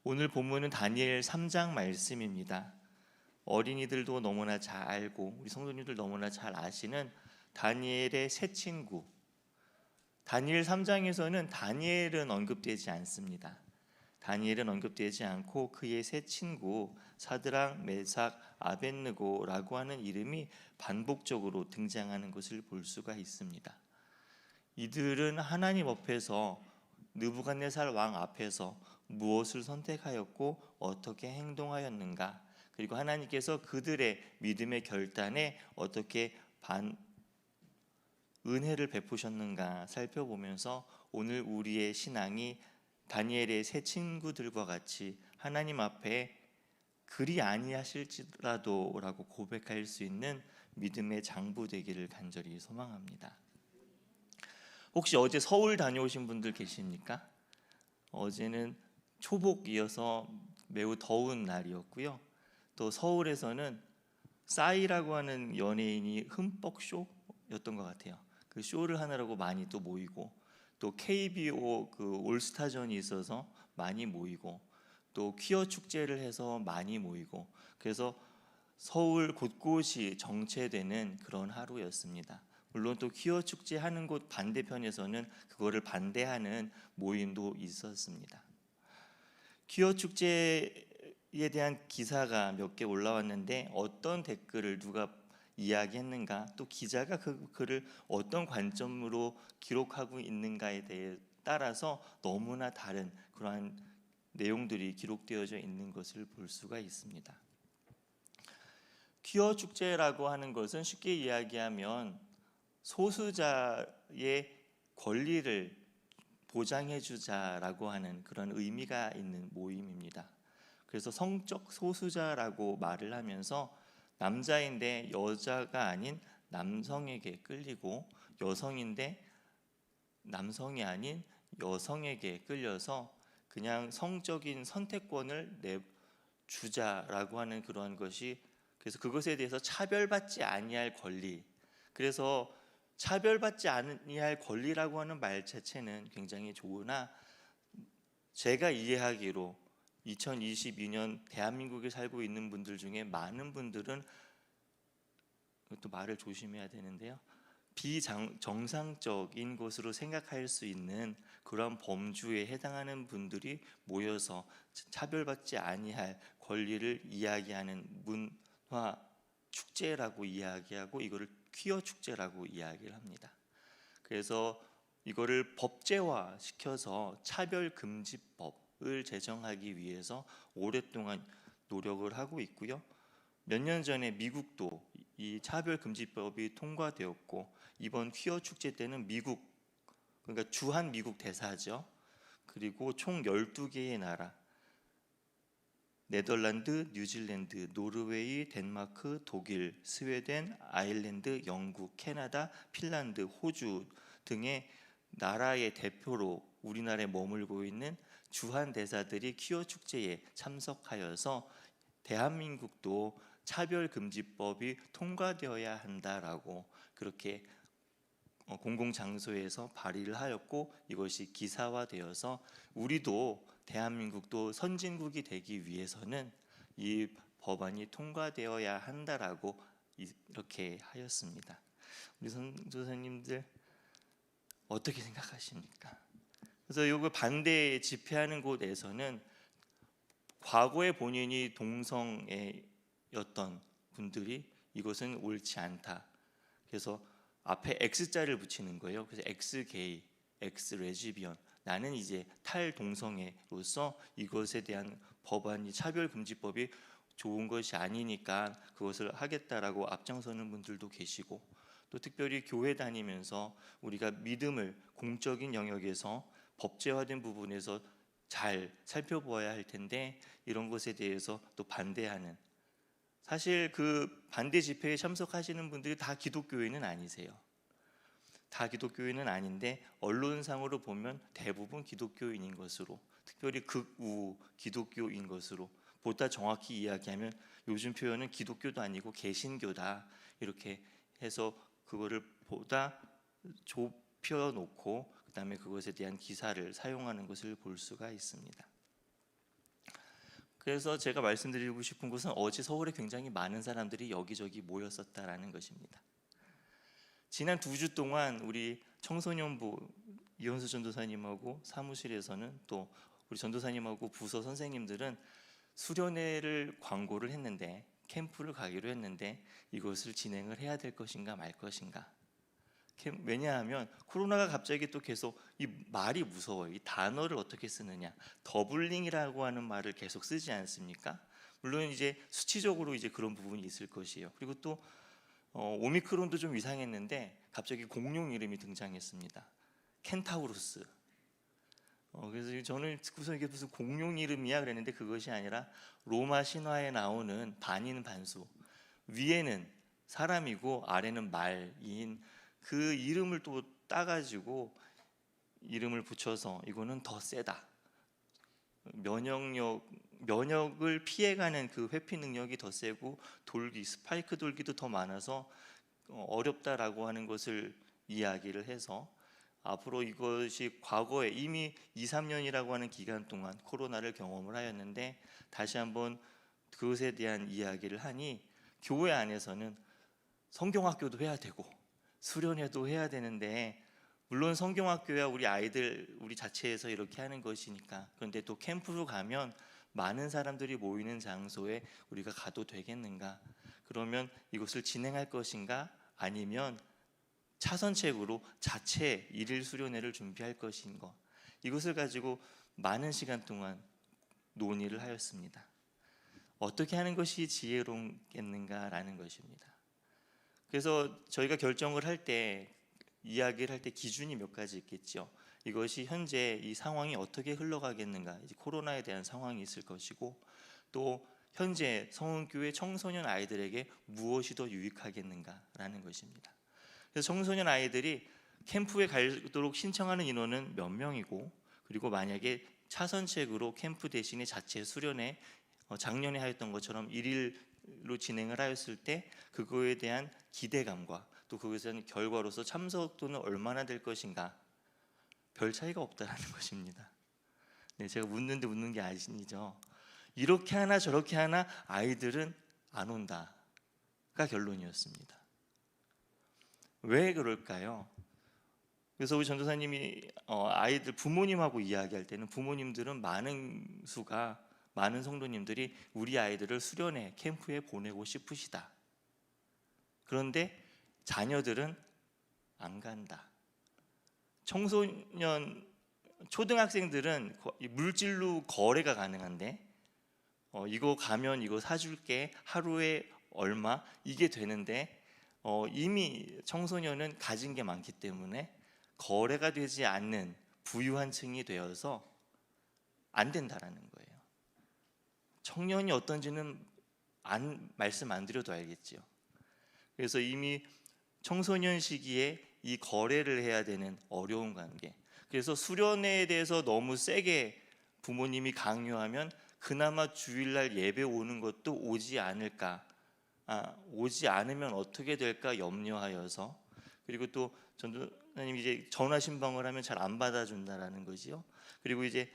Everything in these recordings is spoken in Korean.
오늘 본문은 다니엘 3장 말씀입니다. 어린이들도 너무나 잘 알고 우리 성도님들 너무나 잘 아시는 다니엘의 새 친구. 다니엘 3장에서는 다니엘은 언급되지 않습니다. 다니엘은 언급되지 않고 그의 새 친구 사드락, 메삭, 아벳느고라고 하는 이름이 반복적으로 등장하는 것을 볼 수가 있습니다. 이들은 하나님 앞에서 느부갓네살 왕 앞에서 무엇을 선택하였고 어떻게 행동하였는가, 그리고 하나님께서 그들의 믿음의 결단에 어떻게 은혜를 베푸셨는가 살펴보면서 오늘 우리의 신앙이 다니엘의 새 친구들과 같이 하나님 앞에 그리 아니하실지라도 라고 고백할 수 있는 믿음의 장부 되기를 간절히 소망합니다. 혹시 어제 서울 다녀오신 분들 계십니까? 어제는 초복이어서 매우 더운 날이었고요. 또 서울에서는 싸이라고 하는 연예인이 흠뻑 쇼였던 것 같아요. 그 쇼를 하느라고 많이 또 모이고, 또 KBO 그 올스타전이 있어서 많이 모이고, 또 퀴어 축제를 해서 많이 모이고, 그래서 서울 곳곳이 정체되는 그런 하루였습니다. 물론 또 퀴어 축제 하는 곳 반대편에서는 그거를 반대하는 모임도 있었습니다. 퀴어 축제에 대한 기사가 몇 개 올라왔는데 어떤 댓글을 누가 이야기했는가, 또 기자가 그 글을 어떤 관점으로 기록하고 있는가에 대해 따라서 너무나 다른 그러한 내용들이 기록되어져 있는 것을 볼 수가 있습니다. 퀴어 축제라고 하는 것은 쉽게 이야기하면 소수자의 권리를 보장해 주자라고 하는 그런 의미가 있는 모임입니다. 그래서 성적 소수자라고 말을 하면서 남자인데 여자가 아닌 남성에게 끌리고, 여성인데 남성이 아닌 여성에게 끌려서 그냥 성적인 선택권을 내주자라고 하는 그런 것이, 그래서 그것에 대해서 차별받지 아니할 권리, 그래서 차별받지 아니할 권리라고 하는 말 자체는 굉장히 좋으나 제가 이해하기로 2022년 대한민국에 살고 있는 분들 중에 많은 분들은, 또 말을 조심해야 되는데요, 비정상적인 것으로 생각할 수 있는 그런 범주에 해당하는 분들이 모여서 차별받지 아니할 권리를 이야기하는 문화 축제라고 이야기하고, 이거를 퀴어 축제라고 이야기를 합니다. 그래서 이거를 법제화 시켜서 차별금지법을 제정하기 위해서 오랫동안 노력을 하고 있고요. 몇 년 전에 미국도 이 차별금지법이 통과되었고, 이번 퀴어 축제 때는 미국, 그러니까 주한 미국 대사죠. 그리고 총 12개의 나라, 네덜란드, 뉴질랜드, 노르웨이, 덴마크, 독일, 스웨덴, 아일랜드, 영국, 캐나다, 핀란드, 호주 등의 나라의 대표로 우리나라에 머물고 있는 주한 대사들이 퀴어 축제에 참석하여서 대한민국도 차별금지법이 통과되어야 한다라고 그렇게 공공장소에서 발의를 하였고, 이것이 기사화되어서 우리도 대한민국도 선진국이 되기 위해서는 이 법안이 통과되어야 한다라고 이렇게 하였습니다. 우리 선교사님들 어떻게 생각하십니까? 그래서 이거 반대 집회하는 곳에서는 과거에 본인이 동성애였던 분들이 이것은 옳지 않다, 그래서 앞에 X자를 붙이는 거예요. 그래서 X게이, X레즈비언, 나는 이제 탈동성애로서 이것에 대한 법안이, 차별금지법이 좋은 것이 아니니까 그것을 하겠다라고 앞장서는 분들도 계시고, 또 특별히 교회 다니면서 우리가 믿음을 공적인 영역에서 법제화된 부분에서 잘 살펴보아야 할 텐데 이런 것에 대해서 또 반대하는, 사실 그 반대 집회에 참석하시는 분들이 다 기독교인은 아니세요. 다 기독교인은 아닌데 언론상으로 보면 대부분 기독교인인 것으로, 특별히 극우 기독교인 것으로, 보다 정확히 이야기하면 요즘 표현은 기독교도 아니고 개신교다 이렇게 해서 그거를 보다 좁혀놓고 그다음에 그것에 대한 기사를 사용하는 것을 볼 수가 있습니다. 그래서 제가 말씀드리고 싶은 것은 어제 서울에 굉장히 많은 사람들이 여기저기 모였었다라는 것입니다. 지난 2주 동안 우리 청소년부 이현수 전도사님하고 사무실에서는 또 우리 전도사님하고 부서 선생님들은 수련회를 광고를 했는데, 캠프를 가기로 했는데 이것을 진행을 해야 될 것인가 말 것인가. 왜냐하면 코로나가 갑자기 또 계속, 이 말이 무서워요. 이 단어를 어떻게 쓰느냐, 더블링이라고 하는 말을 계속 쓰지 않습니까? 물론 이제 수치적으로 이제 그런 부분이 있을 것이에요. 그리고 또 오미크론도 좀 이상했는데 갑자기 공룡 이름이 등장했습니다. 켄타우루스. 그래서 저는 듣고서 이게 무슨 공룡 이름이야 그랬는데, 그것이 아니라 로마 신화에 나오는 반인반수, 위에는 사람이고 아래는 말인 그 이름을 또 따가지고 이름을 붙여서 이거는 더 세다, 면역을 피해가는 그 회피 능력이 더 세고 스파이크 돌기도 더 많아서 어렵다라고 하는 것을 이야기를 해서, 앞으로 이것이 과거에 이미 2, 3년이라고 하는 기간 동안 코로나를 경험을 하였는데 다시 한번 그것에 대한 이야기를 하니, 교회 안에서는 성경학교도 해야 되고 수련회도 해야 되는데, 물론 성경학교야 우리 아이들 우리 자체에서 이렇게 하는 것이니까, 그런데 또 캠프로 가면 많은 사람들이 모이는 장소에 우리가 가도 되겠는가? 그러면 이것을 진행할 것인가? 아니면 차선책으로 자체 일일 수련회를 준비할 것인가? 이것을 가지고 많은 시간 동안 논의를 하였습니다. 어떻게 하는 것이 지혜롭겠는가라는 것입니다. 그래서 저희가 결정을 할 때, 이야기를 할 때 기준이 몇 가지 있겠죠. 이것이 현재 이 상황이 어떻게 흘러가겠는가, 이제 코로나에 대한 상황이 있을 것이고, 또 현재 성은교회 청소년 아이들에게 무엇이 더 유익하겠는가라는 것입니다. 그래서 청소년 아이들이 캠프에 가도록 신청하는 인원은 몇 명이고, 그리고 만약에 차선책으로 캠프 대신에 자체 수련회, 작년에 하였던 것처럼 일일로 진행을 하였을 때 그거에 대한 기대감과 또 그것에 대한 결과로서 참석도는 얼마나 될 것인가, 별 차이가 없다라는 것입니다. 네, 제가 묻는데 묻는 게 아니죠. 이렇게 하나 저렇게 하나 아이들은 안 온다가 결론이었습니다. 왜 그럴까요? 그래서 우리 전도사님이 아이들 부모님하고 이야기할 때는, 부모님들은 많은 성도님들이 우리 아이들을 수련회 캠프에 보내고 싶으시다. 그런데 자녀들은 안 간다. 초등학생들은 물질로 거래가 가능한데, 이거 가면 이거 사줄게, 하루에 얼마, 이게 되는데 이미 청소년은 가진 게 많기 때문에 거래가 되지 않는 부유한 층이 되어서 안 된다라는 거예요. 청년이 어떤지는 말씀 안 드려도 알겠죠. 그래서 이미 청소년 시기에 이 거래를 해야 되는 어려운 관계, 그래서 수련회에 대해서 너무 세게 부모님이 강요하면 그나마 주일날 예배 오는 것도 오지 않을까, 오지 않으면 어떻게 될까 염려하여서, 그리고 또 전도사님이 이제 전화 신방을 하면 잘 안 받아준다라는 거지요. 그리고 이제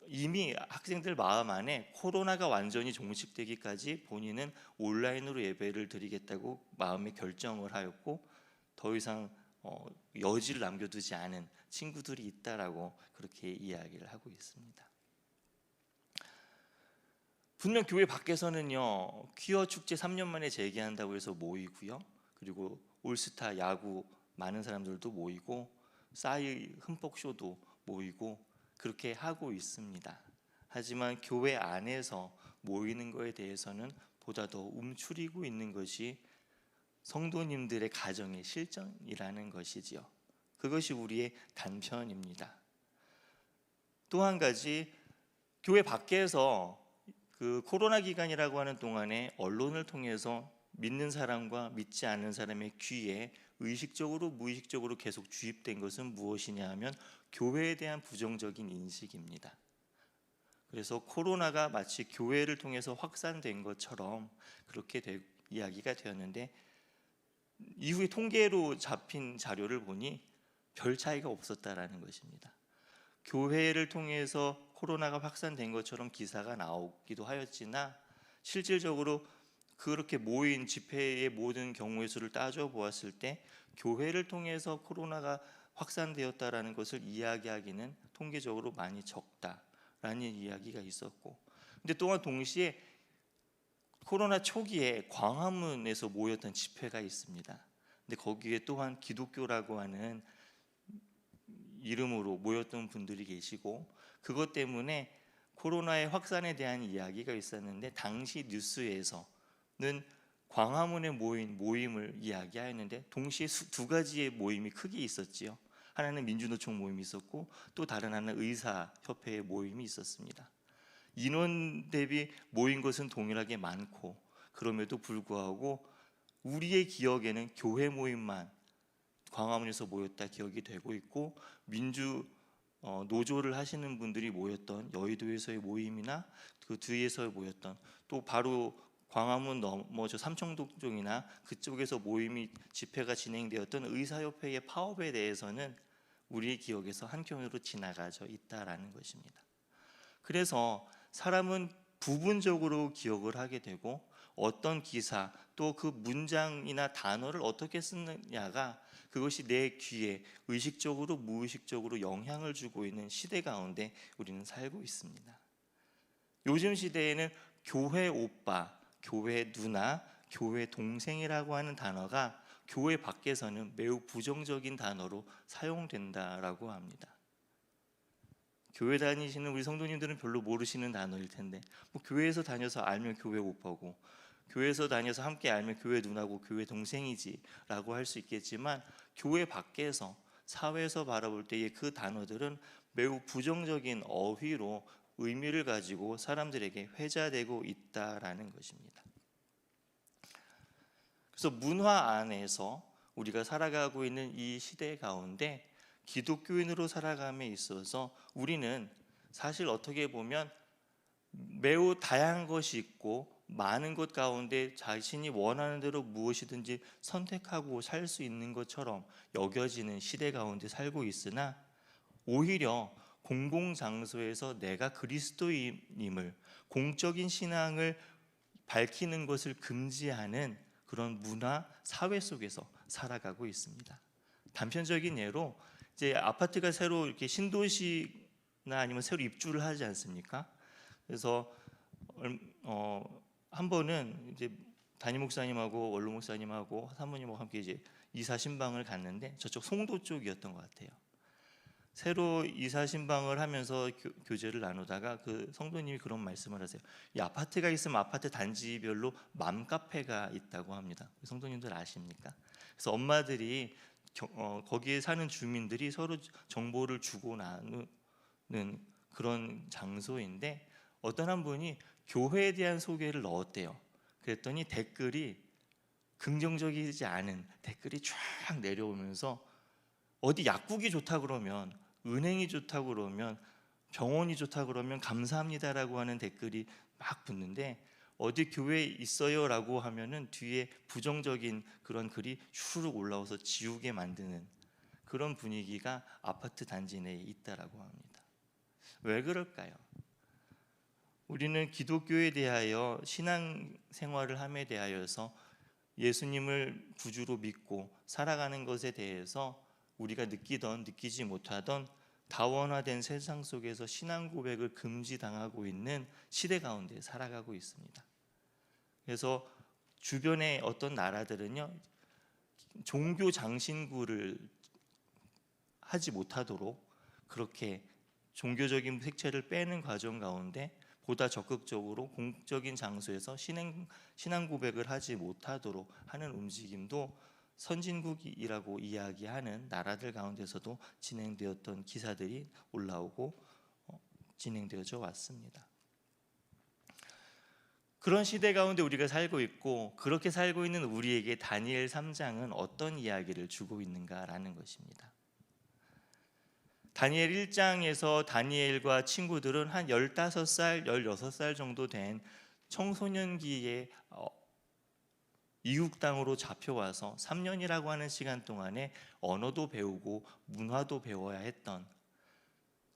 이미 학생들 마음 안에 코로나가 완전히 종식되기까지 본인은 온라인으로 예배를 드리겠다고 마음에 결정을 하였고, 더 이상 여지를 남겨두지 않은 친구들이 있다라고 그렇게 이야기를 하고 있습니다. 분명 교회 밖에서는요, 퀴어 축제 3년 만에 재개한다고 해서 모이고요, 그리고 올스타 야구 많은 사람들도 모이고, 싸이 흠뻑 쇼도 모이고 그렇게 하고 있습니다. 하지만 교회 안에서 모이는 것에 대해서는 보다 더 움츠리고 있는 것이 성도님들의 가정의 실정이라는 것이지요. 그것이 우리의 단편입니다. 또 한 가지, 교회 밖에서 그 코로나 기간이라고 하는 동안에 언론을 통해서 믿는 사람과 믿지 않는 사람의 귀에 의식적으로 무의식적으로 계속 주입된 것은 무엇이냐 하면 교회에 대한 부정적인 인식입니다. 그래서 코로나가 마치 교회를 통해서 확산된 것처럼 그렇게 이야기가 되었는데, 이후에 통계로 잡힌 자료를 보니 별 차이가 없었다라는 것입니다. 교회를 통해서 코로나가 확산된 것처럼 기사가 나오기도 하였으나 실질적으로 그렇게 모인 집회의 모든 경우의 수를 따져보았을 때 교회를 통해서 코로나가 확산되었다라는 것을 이야기하기는 통계적으로 많이 적다라는 이야기가 있었고, 근데 또한 동시에 코로나 초기에 광화문에서 모였던 집회가 있습니다. 근데 거기에 또한 기독교라고 하는 이름으로 모였던 분들이 계시고, 그것 때문에 코로나의 확산에 대한 이야기가 있었는데 당시 뉴스에서는 광화문에 모인 모임을 이야기하였는데 동시에 두 가지의 모임이 크게 있었지요. 하나는 민주노총 모임이 있었고 또 다른 하나는 의사협회의 모임이 있었습니다. 인원 대비 모인 것은 동일하게 많고, 그럼에도 불구하고 우리의 기억에는 교회 모임만 광화문에서 모였다 기억이 되고 있고, 노조를 하시는 분들이 모였던 여의도에서의 모임이나 그 뒤에서 모였던, 또 바로 광화문 넘어저 삼청동 쪽이나 그쪽에서 모임이 집회가 진행되었던 의사협회의 파업에 대해서는 우리의 기억에서 한켠으로 지나가져 있다라는 것입니다. 그래서 사람은 부분적으로 기억을 하게 되고 어떤 기사 또 그 문장이나 단어를 어떻게 쓰느냐가 그것이 내 귀에 의식적으로 무의식적으로 영향을 주고 있는 시대 가운데 우리는 살고 있습니다. 요즘 시대에는 교회 오빠, 교회 누나, 교회 동생이라고 하는 단어가 교회 밖에서는 매우 부정적인 단어로 사용된다라고 합니다. 교회 다니시는 우리 성도님들은 별로 모르시는 단어일 텐데, 뭐 교회에서 다녀서 알면 교회 오빠고, 교회에서 다녀서 함께 알면 교회 누나고 교회 동생이지라고 할 수 있겠지만, 교회 밖에서 사회에서 바라볼 때의 그 단어들은 매우 부정적인 어휘로 의미를 가지고 사람들에게 회자되고 있다라는 것입니다. 그래서 문화 안에서 우리가 살아가고 있는 이 시대 가운데 기독교인으로 살아감에 있어서 우리는 사실 어떻게 보면 매우 다양한 것이 있고 많은 것 가운데 자신이 원하는 대로 무엇이든지 선택하고 살 수 있는 것처럼 여겨지는 시대 가운데 살고 있으나, 오히려 공공장소에서 내가 그리스도인임을, 공적인 신앙을 밝히는 것을 금지하는 그런 문화, 사회 속에서 살아가고 있습니다. 단편적인 예로 이제 아파트가 새로 이렇게 신도시나 아니면 새로 입주를 하지 않습니까? 그래서 한 번은 이제 담임 목사님하고 원로 목사님하고 사모님하고 함께 이제 이사 신방을 갔는데 저쪽 송도 쪽이었던 것 같아요. 새로 이사 신방을 하면서 교제를 나누다가 그 성도님이 그런 말씀을 하세요. 이 아파트가 있으면 아파트 단지별로 맘카페가 있다고 합니다. 성도님들 아십니까? 그래서 엄마들이 거기에 사는 주민들이 서로 정보를 주고 나누는 그런 장소인데, 어떤 한 분이 교회에 대한 소개를 넣었대요. 그랬더니 댓글이 긍정적이지 않은 댓글이 쫙 내려오면서, 어디 약국이 좋다 그러면, 은행이 좋다 그러면, 병원이 좋다 그러면 감사합니다라고 하는 댓글이 막 붙는데, 어디 교회에 있어요 라고 하면은 뒤에 부정적인 그런 글이 슈룩 올라와서 지우게 만드는 그런 분위기가 아파트 단지 내에 있다라고 합니다. 왜 그럴까요? 우리는 기독교에 대하여 신앙생활을 함에 대하여서 예수님을 구주로 믿고 살아가는 것에 대해서 우리가 느끼던 느끼지 못하던 다원화된 세상 속에서 신앙 고백을 금지당하고 있는 시대 가운데 살아가고 있습니다. 그래서 주변의 어떤 나라들은요, 종교 장신구를 하지 못하도록 그렇게 종교적인 색채를 빼는 과정 가운데 보다 적극적으로 공적인 장소에서 신앙 고백을 하지 못하도록 하는 움직임도 선진국이라고 이야기하는 나라들 가운데서도 진행되었던 기사들이 올라오고 진행되어져 왔습니다. 그런 시대 가운데 우리가 살고 있고, 그렇게 살고 있는 우리에게 다니엘 3장은 어떤 이야기를 주고 있는가라는 것입니다. 다니엘 1장에서 다니엘과 친구들은 한 15살, 16살 정도 된 청소년기에 이국 땅으로 잡혀와서 3년이라고 하는 시간 동안에 언어도 배우고 문화도 배워야 했던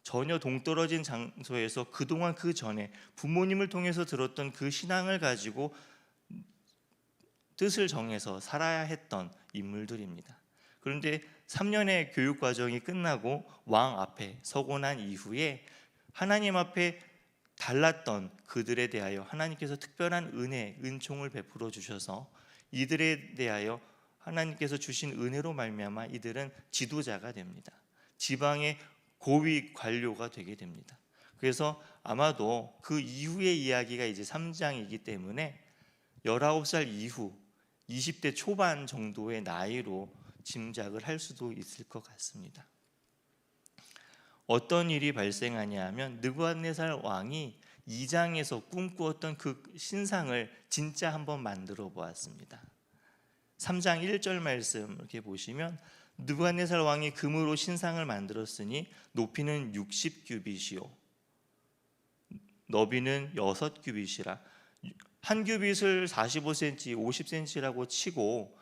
전혀 동떨어진 장소에서 그동안 그 전에 부모님을 통해서 들었던 그 신앙을 가지고 뜻을 정해서 살아야 했던 인물들입니다. 그런데 3년의 교육 과정이 끝나고 왕 앞에 서고 난 이후에 하나님 앞에 달랐던 그들에 대하여 하나님께서 특별한 은혜, 은총을 베풀어 주셔서 이들에 대하여 하나님께서 주신 은혜로 말미암아 이들은 지도자가 됩니다. 지방의 고위 관료가 되게 됩니다. 그래서 아마도 그 이후의 이야기가 이제 3장이기 때문에 19살 이후 20대 초반 정도의 나이로 짐작을 할 수도 있을 것 같습니다. 어떤 일이 발생하냐 하면 느부갓네살 왕이 2장에서 꿈꾸었던 그 신상을 진짜 한번 만들어 보았습니다. 3장 1절 말씀 이렇게 보시면 느부갓네살 왕이 금으로 신상을 만들었으니 높이는 60규빗이요 너비는 6규빗이라. 한 규빗을 45cm, 50cm라고 치고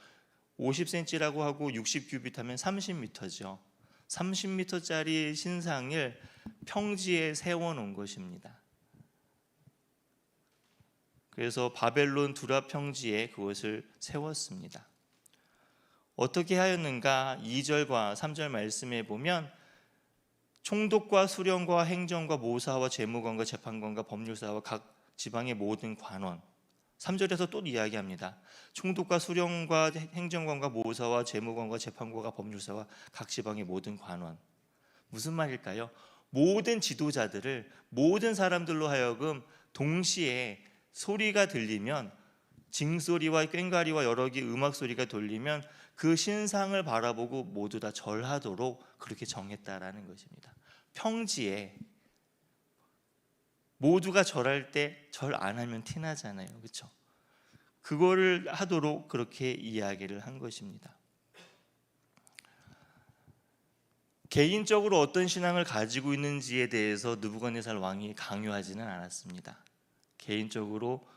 50cm라고 하고 60규빗 하면 30m죠. 30m짜리 신상을 평지에 세워놓은 것입니다. 그래서 바벨론 두라 평지에 그것을 세웠습니다. 어떻게 하였는가? 2절과 3절 말씀에 보면 총독과 수령과 행정과 모사와 재무관과 재판관과 법률사와 각 지방의 모든 관원. 3절에서 또 이야기합니다. 총독과 수령과 행정관과 모사와 재무관과 재판관과 법률사와 각 지방의 모든 관원. 무슨 말일까요? 모든 지도자들을 모든 사람들로 하여금 동시에 소리가 들리면 징소리와 꽹과리와 여러 개 음악 소리가 들리면 그 신상을 바라보고 모두 다 절하도록 그렇게 정했다라는 것입니다. 평지에 모두가 절할 때 절 안 하면 티나잖아요. 그렇죠? 그거를 하도록 그렇게 이야기를 한 것입니다. 개인적으로 어떤 신앙을 가지고 있는지에 대해서 느부갓네살 왕이 강요하지는 않았습니다. 개인적으로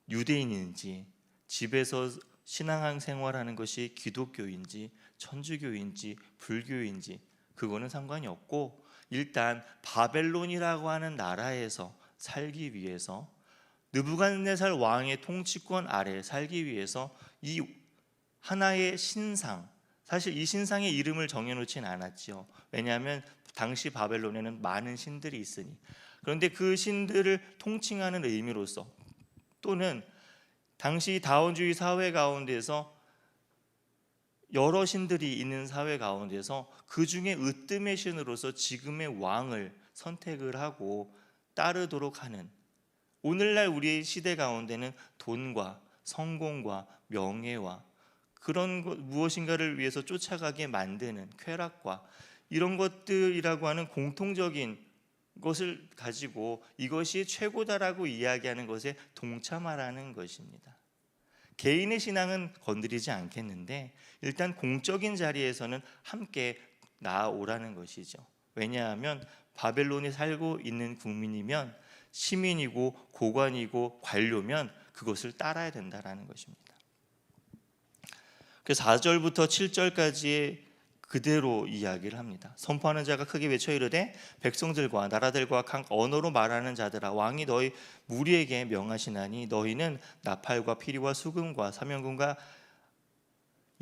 유대인인지 집에서 신앙 생활하는 것이 기독교인지 천주교인지 불교인지 그거는 상관이 없고 일단 바벨론이라고 하는 나라에서 살기 위해서 느부갓네살 왕의 통치권 아래 살기 위해서 이 하나의 신상, 사실 이 신상의 이름을 정해놓진 않았죠. 왜냐하면 당시 바벨론에는 많은 신들이 있으니. 그런데 그 신들을 통칭하는 의미로서 또는 당시 다원주의 사회 가운데서 여러 신들이 있는 사회 가운데서 그 중에 으뜸의 신으로서 지금의 왕을 선택을 하고 따르도록 하는, 오늘날 우리의 시대 가운데는 돈과 성공과 명예와 그런 무엇인가를 위해서 쫓아가게 만드는 쾌락과 이런 것들이라고 하는 공통적인 것을 가지고 이것이 최고다라고 이야기하는 것에 동참하라는 것입니다. 개인의 신앙은 건드리지 않겠는데 일단 공적인 자리에서는 함께 나아오라는 것이죠. 왜냐하면 바벨론에 살고 있는 국민이면 시민이고 고관이고 관료면 그것을 따라야 된다라는 것입니다. 그래서 4절부터 7절까지의 그대로 이야기를 합니다. 선포하는 자가 크게 외쳐 이르되 백성들과 나라들과 각 언어로 말하는 자들아 왕이 너희 무리에게 명하시나니 너희는 나팔과 피리와 수금과 사면금과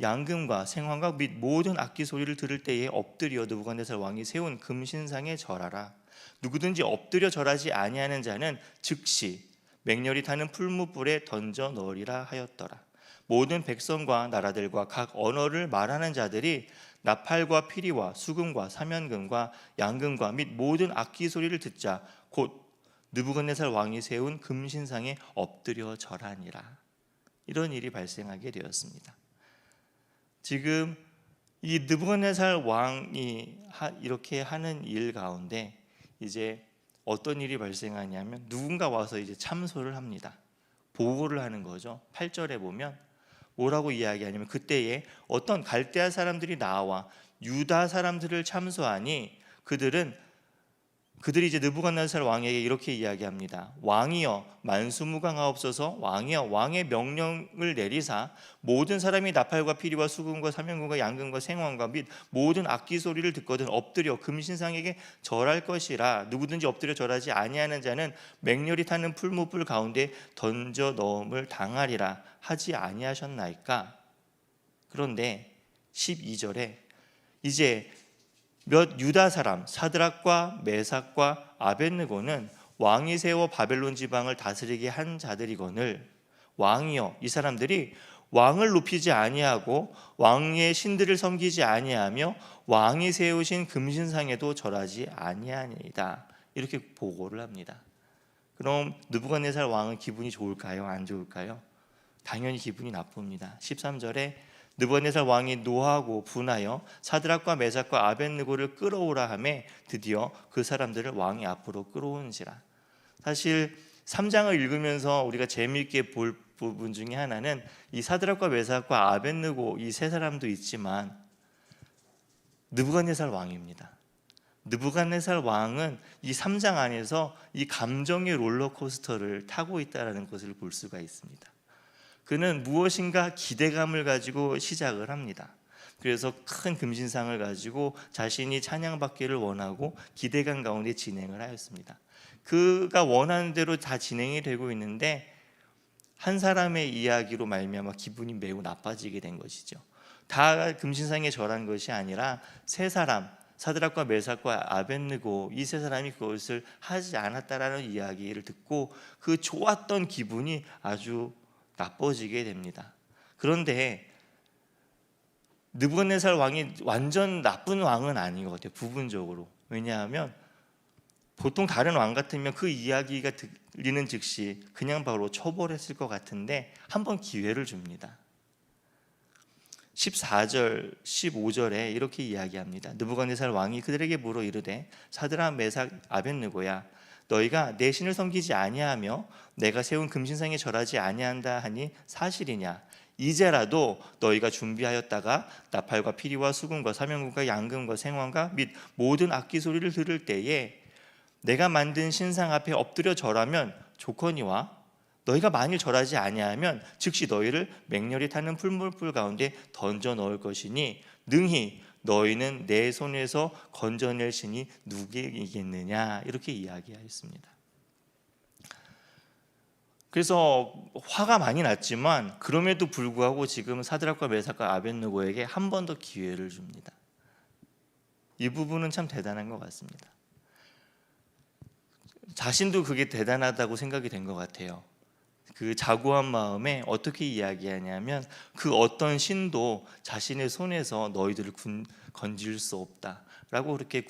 양금과 생황과 및 모든 악기 소리를 들을 때에 엎드려 느부갓네살 왕이 세운 금신상에 절하라. 누구든지 엎드려 절하지 아니하는 자는 즉시 맹렬히 타는 풀무불에 던져 넣으리라 하였더라. 모든 백성과 나라들과 각 언어를 말하는 자들이 나팔과 피리와 수금과 사면금과 양금과 및 모든 악기 소리를 듣자 곧 느부갓네살 왕이 세운 금신상에 엎드려 절하니라. 이런 일이 발생하게 되었습니다. 지금 이 느부갓네살 왕이 이렇게 하는 일 가운데 이제 어떤 일이 발생하냐면 누군가 와서 이제 참소를 합니다. 보고를 하는 거죠. 8절에 보면 뭐라고 이야기하냐면 그때에 어떤 갈대아 사람들이 나와 유다 사람들을 참소하니 그들은 그들이 이제 느부갓네살 왕에게 이렇게 이야기합니다. 왕이여 만수무강하옵소서. 왕이여 왕의 명령을 내리사 모든 사람이 나팔과 피리와 수금과 사명금과 양금과 생황과 및 모든 악기 소리를 듣거든 엎드려 금신상에게 절할 것이라. 누구든지 엎드려 절하지 아니하는 자는 맹렬히 타는 풀무불 가운데 던져 넣음을 당하리라 하지 아니하셨나이까. 그런데 12절에 이제 몇 유다 사람 사드락과 메삭과 아벳느고는 왕이 세워 바벨론 지방을 다스리게 한 자들이거늘 왕이여 이 사람들이 왕을 높이지 아니하고 왕의 신들을 섬기지 아니하며 왕이 세우신 금신상에도 절하지 아니하니이다. 이렇게 보고를 합니다. 그럼 느부갓네살 왕은 기분이 좋을까요? 안 좋을까요? 당연히 기분이 나쁩니다. 13절에 느부갓네살 왕이 노하고 분하여 사드락과 메삭과 아벳느고를 끌어오라 하매 드디어 그 사람들을 왕의 앞으로 끌어온지라. 사실 3장을 읽으면서 우리가 재미있게 볼 부분 중에 하나는 이 사드락과 메삭과 아벳느고 이 세 사람도 있지만 느부갓네살 왕입니다. 느부갓네살 왕은 이 3장 안에서 이 감정의 롤러코스터를 타고 있다는 것을 볼 수가 있습니다. 그는 무엇인가 기대감을 가지고 시작을 합니다. 그래서 큰 금신상을 가지고 자신이 찬양받기를 원하고 기대감 가운데 진행을 하였습니다. 그가 원하는 대로 다 진행이 되고 있는데 한 사람의 이야기로 말미암아 기분이 매우 나빠지게 된 것이죠. 다 금신상에 절한 것이 아니라 세 사람 사드락과 메삭과 아벳느고 이 세 사람이 그것을 하지 않았다라는 이야기를 듣고 그 좋았던 기분이 아주 나빠지게 됩니다. 그런데 느부갓네살 왕이 완전 나쁜 왕은 아닌 것 같아요. 부분적으로. 왜냐하면 보통 다른 왕 같으면 그 이야기가 들리는 즉시 그냥 바로 처벌했을 것 같은데 한번 기회를 줍니다. 14절, 15절에 이렇게 이야기합니다. 느부갓네살 왕이 그들에게 물어 이르되 사드락, 메삭, 아벳느고야 너희가 내 신을 섬기지 아니하며 내가 세운 금신상에 절하지 아니한다 하니 사실이냐? 이제라도 너희가 준비하였다가 나팔과 피리와 수금과 사명금과 양금과 생황과 및 모든 악기 소리를 들을 때에 내가 만든 신상 앞에 엎드려 절하면 좋거니와 너희가 만일 절하지 아니하면 즉시 너희를 맹렬히 타는 풀무불 가운데 던져 넣을 것이니 능히 너희는 내 손에서 건져낼 신이 누구이겠느냐 이렇게 이야기하였습니다. 그래서 화가 많이 났지만 그럼에도 불구하고 지금 사드락과 메삭과 아벳느고에게 한 번 더 기회를 줍니다. 이 부분은 참 대단한 것 같습니다. 자신도 그게 대단하다고 생각이 된 것 같아요. 그 자고한 마음에 어떻게 이야기하냐면 그 어떤 신도 자신의 손에서 너희들을 건질 수 없다라고 그렇게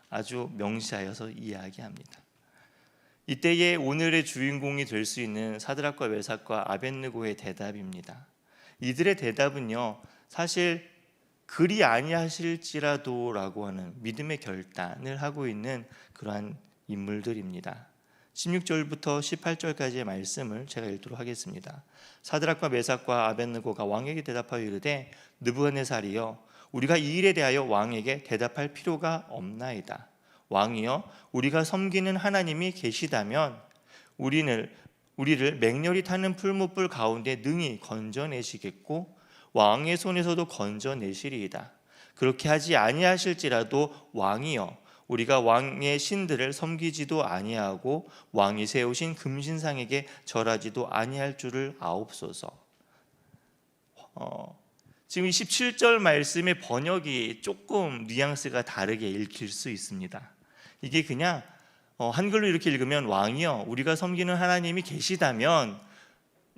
아주 명시하여서 이야기합니다. 이때에 오늘의 주인공이 될 수 있는 사드락과 메삭과 아벳느고의 대답입니다. 이들의 대답은요 사실 그리 아니하실지라도라고 하는 믿음의 결단을 하고 있는 그러한 인물들입니다. 16절부터 18절까지의 말씀을 제가 읽도록 하겠습니다. 사드락과 메삭과 아벳느고가 왕에게 대답하여 이르되 느부갓네살이여 우리가 이 일에 대하여 왕에게 대답할 필요가 없나이다. 왕이여 우리가 섬기는 하나님이 계시다면 우리를 맹렬히 타는 풀무불 가운데 능히 건져내시겠고 왕의 손에서도 건져내시리이다. 그렇게 하지 아니하실지라도 왕이여 우리가 왕의 신들을 섬기지도 아니하고 왕이 세우신 금신상에게 절하지도 아니할 줄을 아옵소서. 지금 17절 말씀의 번역이 조금 뉘앙스가 다르게 읽힐 수 있습니다. 이게 그냥 한글로 이렇게 읽으면 왕이여 우리가 섬기는 하나님이 계시다면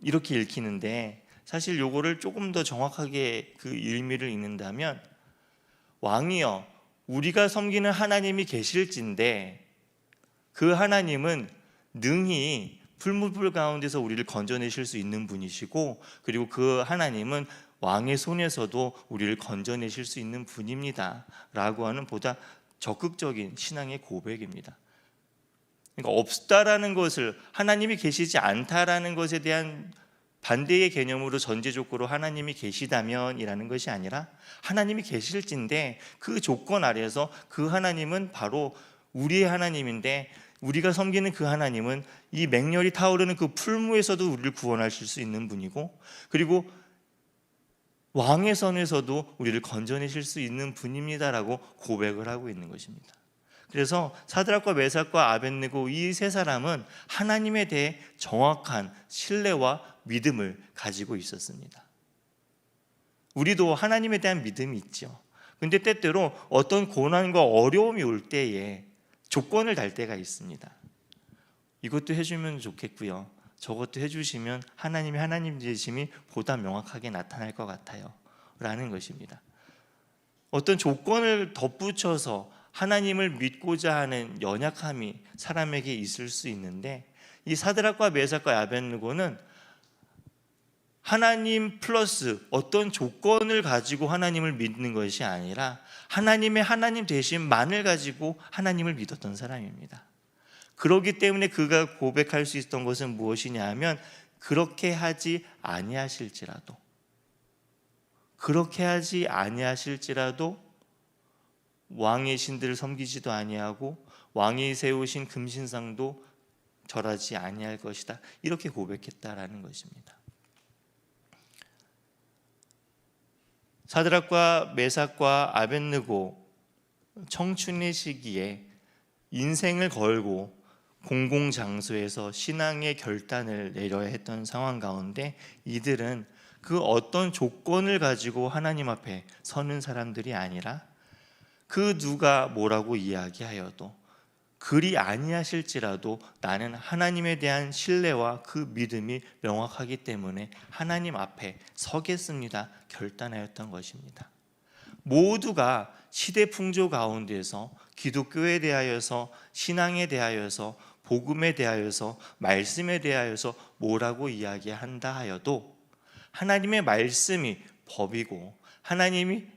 이렇게 읽히는데 사실 요거를 조금 더 정확하게 그 의미를 읽는다면 왕이여 우리가 섬기는 하나님이 계실진데 그 하나님은 능히 풀무불 가운데서 우리를 건져내실 수 있는 분이시고 그리고 그 하나님은 왕의 손에서도 우리를 건져내실 수 있는 분입니다 라고 하는 보다 적극적인 신앙의 고백입니다. 그러니까 없다라는 것을 하나님이 계시지 않다라는 것에 대한 반대의 개념으로 전제조건으로 하나님이 계시다면이라는 것이 아니라 하나님이 계실진데 그 조건 아래에서 그 하나님은 바로 우리의 하나님인데 우리가 섬기는 그 하나님은 이 맹렬히 타오르는 그 풀무에서도 우리를 구원하실 수 있는 분이고, 그리고 왕의 손에서도 우리를 건져내실 수 있는 분입니다라고 고백을 하고 있는 것입니다. 그래서 사드락과 메삭과 아벳느고 이 세 사람은 하나님에 대해 정확한 신뢰와 믿음을 가지고 있었습니다. 우리도 하나님에 대한 믿음이 있죠. 근데 때때로 어떤 고난과 어려움이 올 때에 조건을 달 때가 있습니다. 이것도 해주면 좋겠고요, 저것도 해주시면 하나님이 하나님 되심이 보다 명확하게 나타날 것 같아요 라는 것입니다. 어떤 조건을 덧붙여서 하나님을 믿고자 하는 연약함이 사람에게 있을 수 있는데, 이 사드락과 메삭과 아벳느고는 하나님 플러스 어떤 조건을 가지고 하나님을 믿는 것이 아니라 하나님의 하나님 되심만을 가지고 하나님을 믿었던 사람입니다. 그렇기 때문에 그가 고백할 수 있었던 것은 무엇이냐 하면, 그렇게 하지 아니하실지라도 왕의 신들을 섬기지도 아니하고 왕이 세우신 금신상도 절하지 아니할 것이다, 이렇게 고백했다라는 것입니다. 사드락과 메삭과 아벳느고 청춘의 시기에 인생을 걸고 공공장소에서 신앙의 결단을 내려야 했던 상황 가운데 이들은 그 어떤 조건을 가지고 하나님 앞에 서는 사람들이 아니라 그 누가 뭐라고 이야기하여도 그리 아니하실지라도 나는 하나님에 대한 신뢰와 그 믿음이 명확하기 때문에 하나님 앞에 서겠습니다 결단하였던 것입니다. 모두가 시대 풍조 가운데서 기독교에 대하여서, 신앙에 대하여서, 복음에 대하여서, 말씀에 대하여서 뭐라고 이야기한다 하여도 하나님의 말씀이 법이고 하나님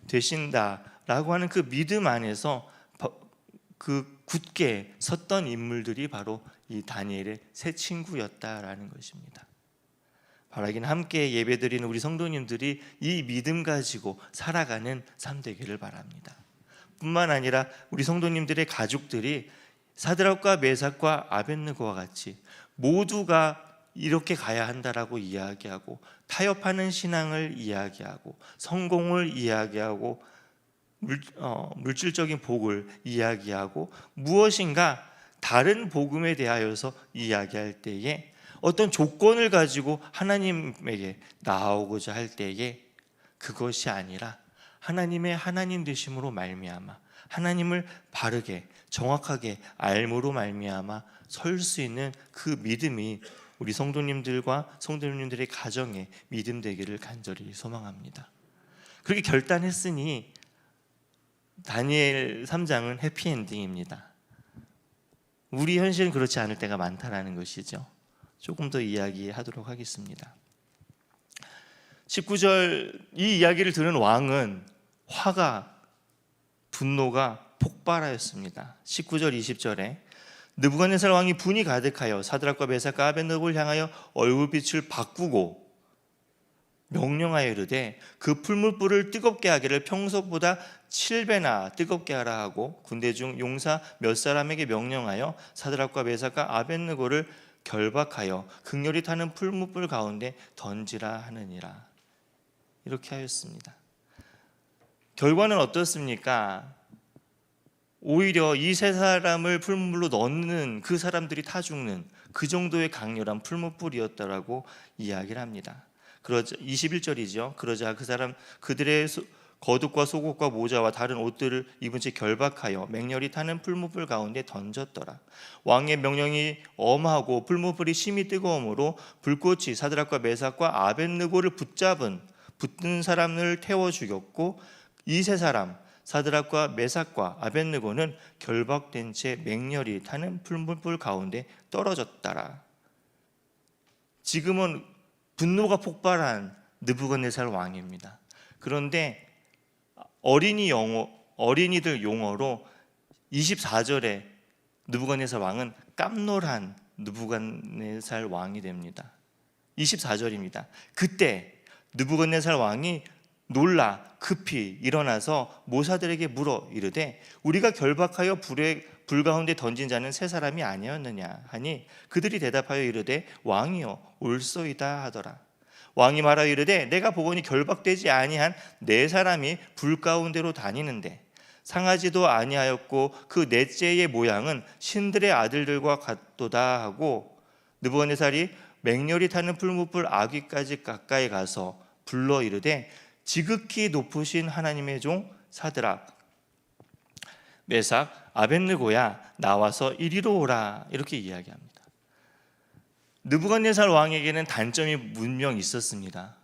되신다라고 하는 그 믿음 안에서 그 굳게 섰던 인물들이 바로 이 다니엘의 세 친구였다라는 것입니다. 바라긴 함께 예배드리는 우리 성도님들이 이 믿음 가지고 살아가는 삶 되기를 바랍니다. 뿐만 아니라 우리 성도님들의 가족들이 사드락과 메삭과 아벳느고와 같이 모두가 이렇게 가야 한다라고 이야기하고, 타협하는 신앙을 이야기하고, 성공을 이야기하고, 물질적인 복을 이야기하고, 무엇인가 다른 복음에 대하여서 이야기할 때에 어떤 조건을 가지고 하나님에게 나아오고자 할 때에 그것이 아니라 하나님의 하나님 되심으로 말미암아 하나님을 바르게 정확하게 알므로 말미암아 설 수 있는 그 믿음이 우리 성도님들과 성도님들의 가정의 믿음 되기를 간절히 소망합니다. 그렇게 결단했으니 다니엘 3장은 해피엔딩입니다. 우리 현실은 그렇지 않을 때가 많다라는 것이죠. 조금 더 이야기하도록 하겠습니다. 19절 이 이야기를 들은 왕은 분노가 폭발하였습니다. 19절 20절에 느부갓네살 왕이 분이 가득하여 사드락과 메삭과 아벳느고를 향하여 얼굴빛을 바꾸고 명령하여 이르되 그 풀무불을 뜨겁게 하기를 평소보다 7배나 뜨겁게 하라 하고 군대 중 용사 몇 사람에게 명령하여 사드락과 메삭과 아벳느고를 결박하여 극렬히 타는 풀무불 가운데 던지라 하느니라. 이렇게 하였습니다. 결과는 어떻습니까? 오히려 이 세 사람을 풀무불로 넣는 그 사람들이 타 죽는 그 정도의 강렬한 풀무불이었다라고 이야기를 합니다. 그러자 21절이죠. 그러자 그들의 겉옷과 속옷과 모자와 다른 옷들을 입은 채 결박하여 맹렬히 타는 풀무불 가운데 던졌더라. 왕의 명령이 엄하고 풀무불이 심히 뜨거움으로 불꽃이 사드락과 메삭과 아벳느고를 붙는 사람을 태워 죽였고, 이 세 사람 사드락과 메삭과 아벳느고는 결박된 채 맹렬히 타는 풀무불 가운데 떨어졌더라. 지금은 분노가 폭발한 느부갓네살 왕입니다. 그런데 어린이들 용어로 24절에 느부갓네살 왕은 깜놀한 느부갓네살 왕이 됩니다. 24절입니다. 그때 느부갓네살 왕이 놀라 급히 일어나서 모사들에게 물어 이르되 우리가 결박하여 불 가운데 던진 자는 세 사람이 아니었느냐 하니 그들이 대답하여 이르되 왕이여 올소이다 하더라. 왕이 말하여 이르되 내가 보거니 결박되지 아니한 네 사람이 불 가운데로 다니는데 상하지도 아니하였고 그 넷째의 모양은 신들의 아들들과 같도다 하고 느부갓네살이 맹렬히 타는 풀무불 아귀까지 가까이 가서 불러 이르되 지극히 높으신 하나님의 종 사드락 메삭 아벳느고야 나와서 이리로 오라 이렇게 이야기합니다. 느부갓네살 왕에게는 단점이 분명 있었습니다.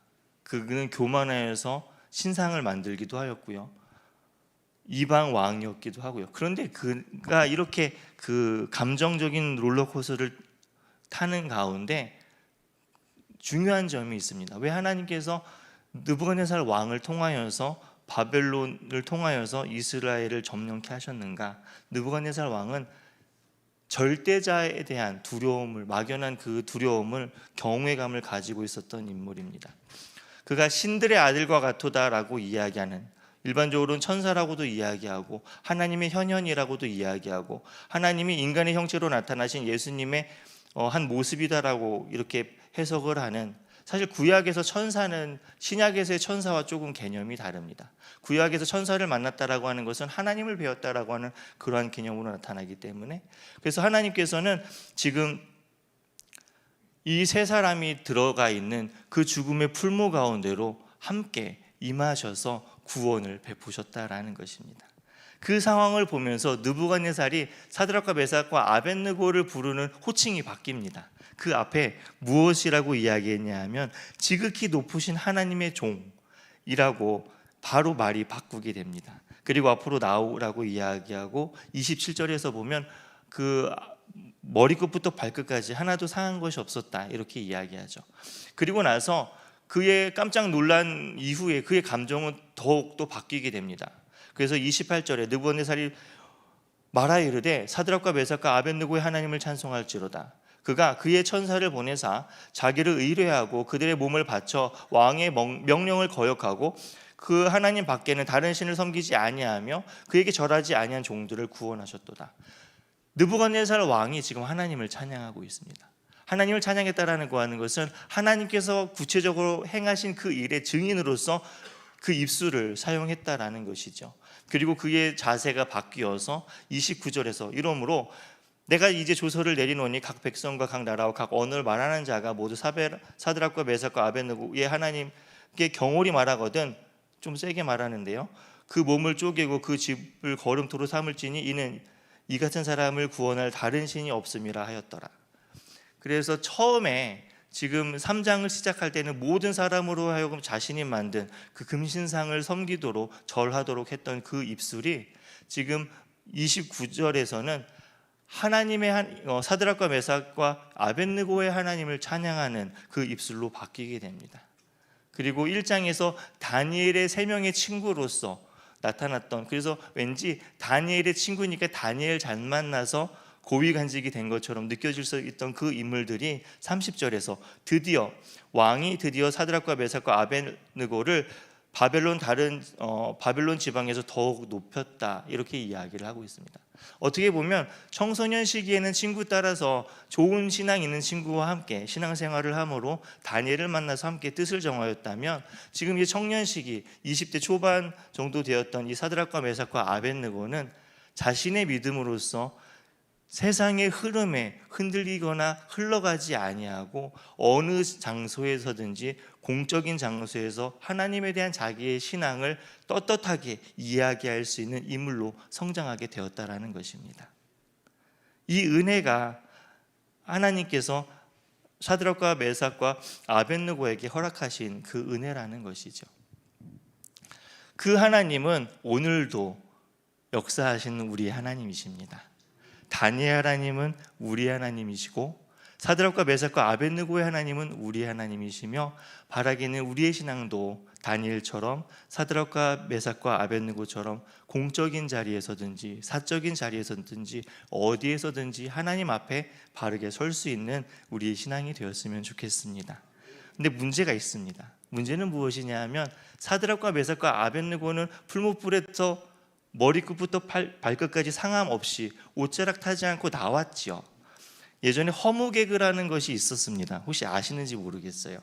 그는 교만하여서 신상을 만들기도 하였고요. 이방 왕이었기도 하고요. 그런데 그가 이렇게 그 감정적인 롤러코스터를 타는 가운데 중요한 점이 있습니다. 왜 하나님께서 느부갓네살 왕을 통하여서 바벨론을 통하여서 이스라엘을 점령케 하셨는가? 느부갓네살 왕은 절대자에 대한 두려움을, 막연한 그 두려움을, 경외감을 가지고 있었던 인물입니다. 그가 신들의 아들과 같도다라고 이야기하는, 일반적으로는 천사라고도 이야기하고 하나님의 현현이라고도 이야기하고 하나님이 인간의 형체로 나타나신 예수님의 한 모습이다라고 이렇게 해석을 하는, 사실 구약에서 천사는 신약에서의 천사와 조금 개념이 다릅니다. 구약에서 천사를 만났다라고 하는 것은 하나님을 배웠다라고 하는 그러한 개념으로 나타나기 때문에, 그래서 하나님께서는 지금 이 세 사람이 들어가 있는 그 죽음의 풀무 가운데로 함께 임하셔서 구원을 베푸셨다라는 것입니다. 그 상황을 보면서 느부갓네살이 사드락과 메삭과 아벳느고를 부르는 호칭이 바뀝니다. 그 앞에 무엇이라고 이야기했냐 하면 지극히 높으신 하나님의 종이라고 바로 말이 바꾸게 됩니다. 그리고 앞으로 나오라고 이야기하고 27절에서 보면 그 머리끝부터 발끝까지 하나도 상한 것이 없었다 이렇게 이야기하죠. 그리고 나서 그의 깜짝 놀란 이후에 그의 감정은 더욱더 바뀌게 됩니다. 그래서 28절에 느부갓네살이 말하여 이르되 사드락과 메삭과 아벳느고의 하나님을 찬송할지로다. 그가 그의 천사를 보내사 자기를 의뢰하고 그들의 몸을 바쳐 왕의 명령을 거역하고 그 하나님 밖에는 다른 신을 섬기지 아니하며 그에게 절하지 아니한 종들을 구원하셨도다. 느부갓네살 왕이 지금 하나님을 찬양하고 있습니다. 하나님을 찬양했다라는 거 하는 것은 하나님께서 구체적으로 행하신 그 일의 증인으로서 그 입술을 사용했다라는 것이죠. 그리고 그의 자세가 바뀌어서 29절에서 이러므로 내가 이제 조서를 내리노니 각 백성과 각 나라와 각 언어를 말하는 자가 모두 사드락과 메삭과 아벳느고의 하나님께 경홀히 말하거든, 좀 세게 말하는데요, 그 몸을 쪼개고 그 집을 걸음토로 삼을지니 이는 이 같은 사람을 구원할 다른 신이 없음이라 하였더라. 그래서 처음에 지금 3장을 시작할 때는 모든 사람으로 하여금 자신이 만든 그 금신상을 섬기도록 절하도록 했던 그 입술이 지금 29절에서는 하나님의 사드락과 메삭과 아벳느고의 하나님을 찬양하는 그 입술로 바뀌게 됩니다. 그리고 1장에서 다니엘의 3명의 친구로서 나타났던, 그래서 왠지 다니엘의 친구니까 다니엘 잘 만나서 고위간직이 된 것처럼 느껴질 수 있던 그 인물들이 30절에서 왕이 드디어 사드락과 메삭과 아벳느고를 바벨론 지방에서 더욱 높였다 이렇게 이야기를 하고 있습니다. 어떻게 보면 청소년 시기에는 친구 따라서 좋은 신앙 있는 친구와 함께 신앙생활을 함으로 다니엘을 만나서 함께 뜻을 정하였다면, 지금 이 청년 시기 20대 초반 정도 되었던 이 사드락과 메삭과 아벳느고는 자신의 믿음으로써 세상의 흐름에 흔들리거나 흘러가지 아니하고 어느 장소에서든지 공적인 장소에서 하나님에 대한 자기의 신앙을 떳떳하게 이야기할 수 있는 인물로 성장하게 되었다라는 것입니다. 이 은혜가 하나님께서 사드락과 메삭과 아벳느고에게 허락하신 그 은혜라는 것이죠. 그 하나님은 오늘도 역사하시는 우리의 하나님이십니다. 다니엘 하나님은 우리 하나님이시고 사드락과 메삭과 아벳느고의 하나님은 우리 하나님이시며, 바라기는 우리의 신앙도 다니엘처럼 사드락과 메삭과 아벳느고처럼 공적인 자리에서든지 사적인 자리에서든지 어디에서든지 하나님 앞에 바르게 설 수 있는 우리의 신앙이 되었으면 좋겠습니다. 근데 문제가 있습니다. 문제는 무엇이냐 하면 사드락과 메삭과 아벳느고는 풀무불에서 머리끝부터 발끝까지 상함 없이 옷자락 타지 않고 나왔지요. 예전에 허무개그라는 것이 있었습니다. 혹시 아시는지 모르겠어요.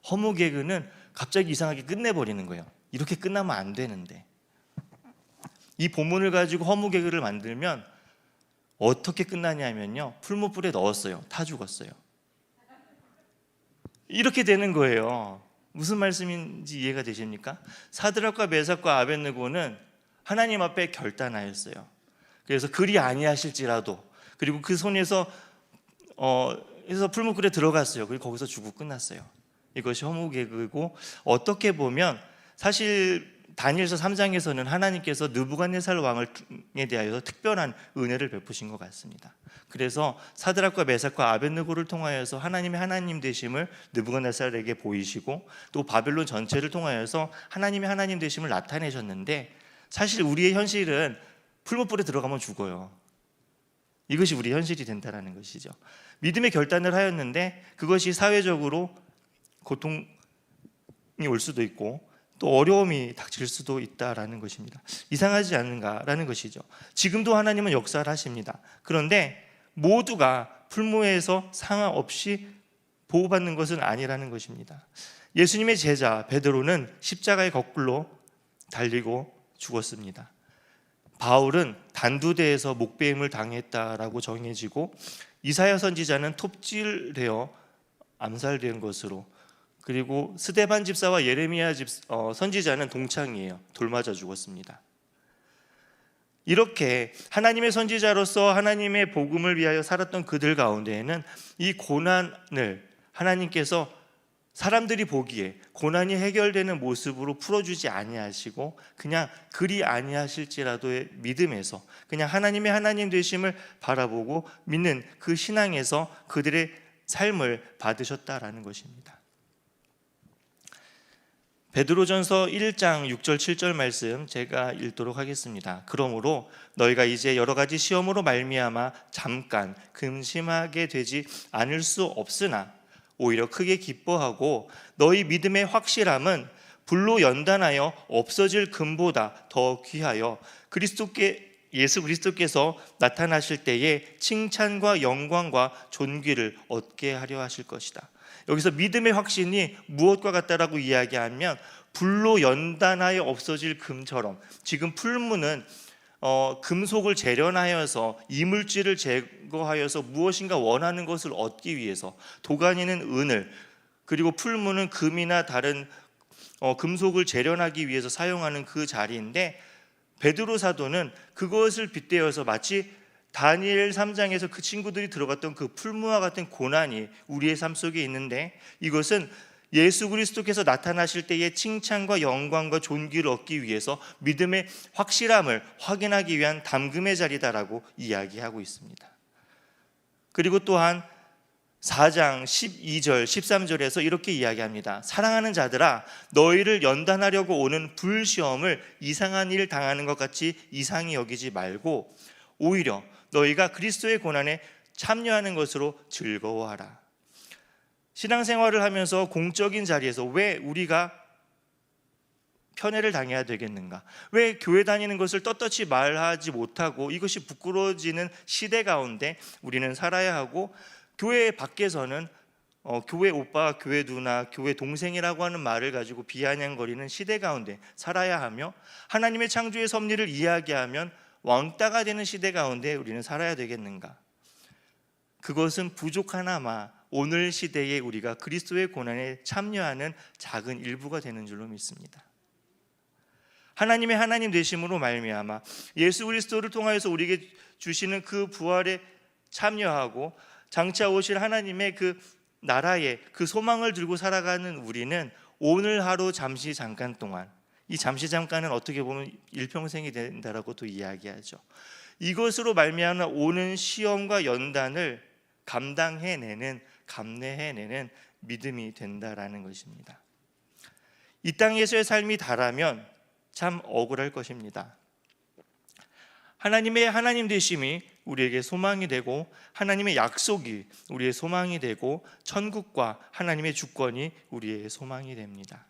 허무개그는 갑자기 이상하게 끝내버리는 거예요. 이렇게 끝나면 안 되는데, 이 본문을 가지고 허무개그를 만들면 어떻게 끝나냐면요, 풀무불에 넣었어요. 타 죽었어요. 이렇게 되는 거예요. 무슨 말씀인지 이해가 되십니까? 사드락과 메삭과 아벳느고는 하나님 앞에 결단하였어요. 그래서 그리 아니하실지라도, 그리고 그 손에서 해서 풀무불에 들어갔어요. 그리고 거기서 죽고 끝났어요. 이것이 허무개그고, 어떻게 보면 사실 다니엘서 3장에서는 하나님께서 느부갓네살 왕에 대하여 특별한 은혜를 베푸신 것 같습니다. 그래서 사드락과 메삭과 아벳느고를 통하여서 하나님의 하나님 되심을 느부갓네살에게 보이시고, 또 바벨론 전체를 통하여서 하나님의 하나님 되심을 나타내셨는데, 사실 우리의 현실은 풀무불에 들어가면 죽어요. 이것이 우리의 현실이 된다는 것이죠. 믿음의 결단을 하였는데 그것이 사회적으로 고통이 올 수도 있고 또 어려움이 닥칠 수도 있다라는 것입니다. 이상하지 않는가라는 것이죠. 지금도 하나님은 역사를 하십니다. 그런데 모두가 풀무에서 상하 없이 보호받는 것은 아니라는 것입니다. 예수님의 제자 베드로는 십자가에 거꾸로 달리고 죽었습니다. 바울은 단두대에서 목배임을 당했다라고 정해지고, 이사야 선지자는 톱질되어 암살된 것으로, 그리고 스데반 집사와 예레미야 선지자는 동창이에요. 돌 맞아 죽었습니다. 이렇게 하나님의 선지자로서 하나님의 복음을 위하여 살았던 그들 가운데에는 이 고난을 하나님께서 사람들이 보기에 고난이 해결되는 모습으로 풀어주지 아니하시고, 그냥 그리 아니하실지라도의 믿음에서 그냥 하나님의 하나님 되심을 바라보고 믿는 그 신앙에서 그들의 삶을 받으셨다라는 것입니다. 베드로전서 1장 6절 7절 말씀 제가 읽도록 하겠습니다. 그러므로 너희가 이제 여러 가지 시험으로 말미암아 잠깐 근심하게 되지 않을 수 없으나 오히려 크게 기뻐하고, 너희 믿음의 확실함은 불로 연단하여 없어질 금보다 더 귀하여 예수 그리스도께서 나타나실 때에 칭찬과 영광과 존귀를 얻게 하려 하실 것이다. 여기서 믿음의 확신이 무엇과 같다라고 이야기하면, 불로 연단하여 없어질 금처럼, 지금 풀무는 금속을 재련하여서 이물질을 제거하여서 무엇인가 원하는 것을 얻기 위해서, 도가니는 은을, 그리고 풀무는 금이나 다른 금속을 재련하기 위해서 사용하는 그 자리인데, 베드로 사도는 그것을 빗대어서 마치 다니엘 3장에서 그 친구들이 들어갔던 그 풀무와 같은 고난이 우리의 삶 속에 있는데, 이것은 예수 그리스도께서 나타나실 때의 칭찬과 영광과 존귀를 얻기 위해서 믿음의 확실함을 확인하기 위한 담금의 자리다라고 이야기하고 있습니다. 그리고 또한 4장 12절 13절에서 이렇게 이야기합니다. 사랑하는 자들아, 너희를 연단하려고 오는 불시험을 이상한 일 당하는 것 같이 이상히 여기지 말고 오히려 너희가 그리스도의 고난에 참여하는 것으로 즐거워하라. 신앙생활을 하면서 공적인 자리에서 왜 우리가 편애를 당해야 되겠는가? 왜 교회 다니는 것을 떳떳이 말하지 못하고 이것이 부끄러워지는 시대 가운데 우리는 살아야 하고, 교회 밖에서는 교회 오빠, 교회 누나, 교회 동생이라고 하는 말을 가지고 비아냥거리는 시대 가운데 살아야 하며, 하나님의 창조의 섭리를 이야기하면 왕따가 되는 시대 가운데 우리는 살아야 되겠는가? 그것은 부족하나마 오늘 시대에 우리가 그리스도의 고난에 참여하는 작은 일부가 되는 줄로 믿습니다. 하나님의 하나님 되심으로 말미암아 예수 그리스도를 통하여서 우리에게 주시는 그 부활에 참여하고 장차 오실 하나님의 그 나라에 그 소망을 들고 살아가는 우리는 오늘 하루 잠시 잠깐 동안, 이 잠시 잠깐은 어떻게 보면 일평생이 된다라고도 이야기하죠. 이것으로 말미암아 오는 시험과 연단을 감내해내는 믿음이 된다라는 것입니다. 이 땅에서의 삶이 다라면 참 억울할 것입니다. 하나님의 하나님 되심이 우리에게 소망이 되고 하나님의 약속이 우리의 소망이 되고 천국과 하나님의 주권이 우리의 소망이 됩니다.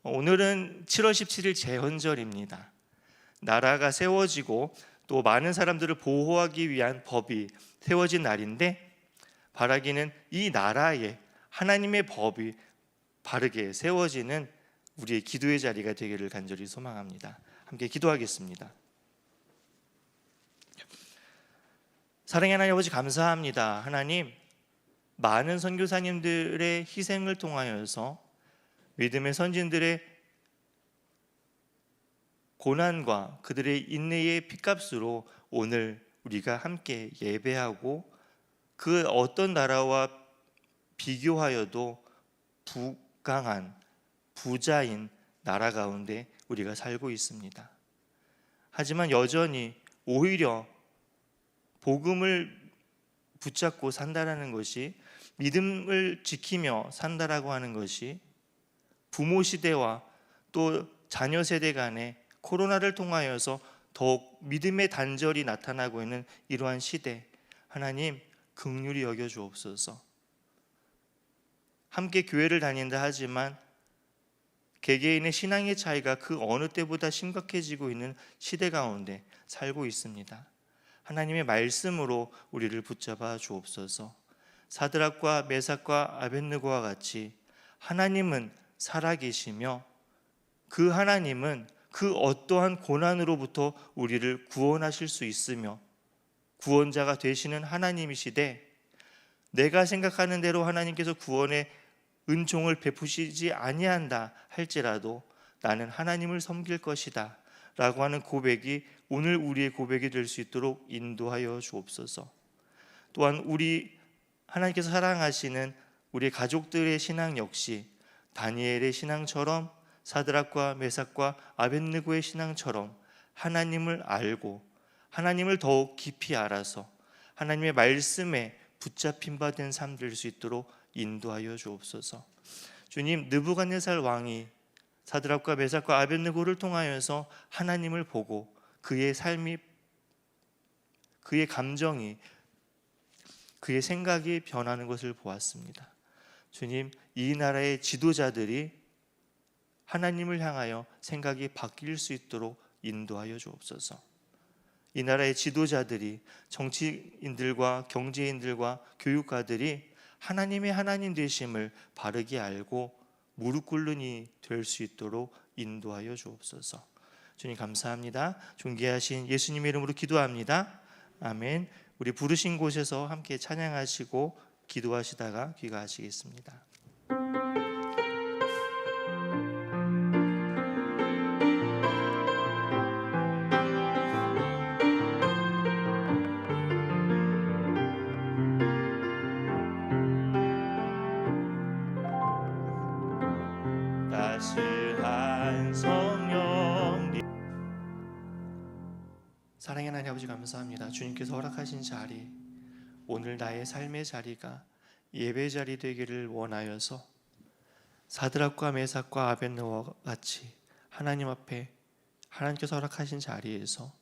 오늘은 7월 17일 제헌절입니다. 나라가 세워지고 또 많은 사람들을 보호하기 위한 법이 세워진 날인데, 바라기는 이 나라에 하나님의 법이 바르게 세워지는 우리의 기도의 자리가 되기를 간절히 소망합니다. 함께 기도하겠습니다. 사랑의 하나님 아버지, 감사합니다. 하나님, 많은 선교사님들의 희생을 통하여서 믿음의 선진들의 고난과 그들의 인내의 핏값으로 오늘 우리가 함께 예배하고 그 어떤 나라와 비교하여도 부강한 부자인 나라 가운데 우리가 살고 있습니다. 하지만 여전히 오히려 복음을 붙잡고 산다라는 것이, 믿음을 지키며 산다라고 하는 것이 부모 시대와 또 자녀 세대 간에 코로나를 통하여서 더욱 믿음의 단절이 나타나고 있는 이러한 시대, 하나님 긍휼히 여겨 주옵소서. 함께 교회를 다닌다 하지만 개개인의 신앙의 차이가 그 어느 때보다 심각해지고 있는 시대 가운데 살고 있습니다. 하나님의 말씀으로 우리를 붙잡아 주옵소서. 사드락과 메삭과 아벳느고와 같이 하나님은 살아계시며 그 하나님은 그 어떠한 고난으로부터 우리를 구원하실 수 있으며 구원자가 되시는 하나님이시되, 내가 생각하는 대로 하나님께서 구원의 은총을 베푸시지 아니한다 할지라도 나는 하나님을 섬길 것이다 라고 하는 고백이 오늘 우리의 고백이 될 수 있도록 인도하여 주옵소서. 또한 우리 하나님께서 사랑하시는 우리 가족들의 신앙 역시 다니엘의 신앙처럼, 사드락과 메삭과 아벳느고의 신앙처럼 하나님을 알고 하나님을 더욱 깊이 알아서 하나님의 말씀에 붙잡힌 바 된 삶 될 수 있도록 인도하여 주옵소서. 주님, 느부갓네살 왕이 사드락과 메삭과 아벳느고를 통하여서 하나님을 보고 그의 삶이, 그의 감정이, 그의 생각이 변하는 것을 보았습니다. 주님, 이 나라의 지도자들이 하나님을 향하여 생각이 바뀔 수 있도록 인도하여 주옵소서. 이 나라의 지도자들이, 정치인들과 경제인들과 교육가들이 하나님의 하나님 되심을 바르게 알고 무릎 꿇는 이 될 수 있도록 인도하여 주옵소서. 주님 감사합니다. 존귀하신 예수님의 이름으로 기도합니다. 아멘. 우리 부르신 곳에서 함께 찬양하시고 기도하시다가 귀가하시겠습니다. 따스한 성령, 사랑의 하나님 아버지 감사합니다. 주님께서 허락하신 자리, 오늘 나의 삶의 자리가 예배 자리 되기를 원하여서 사드락과 메삭과 아벳느고와 같이 하나님 앞에 하나님께서 허락하신 자리에서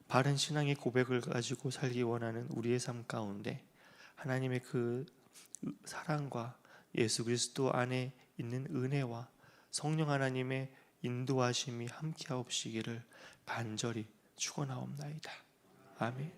바른 신앙의 고백을 가지고 살기 원하는 우리의 삶 가운데 하나님의 그 사랑과 예수 그리스도 안에 있는 은혜와 성령 하나님의 인도하심이 함께하옵시기를 간절히 축원하옵나이다. 아멘.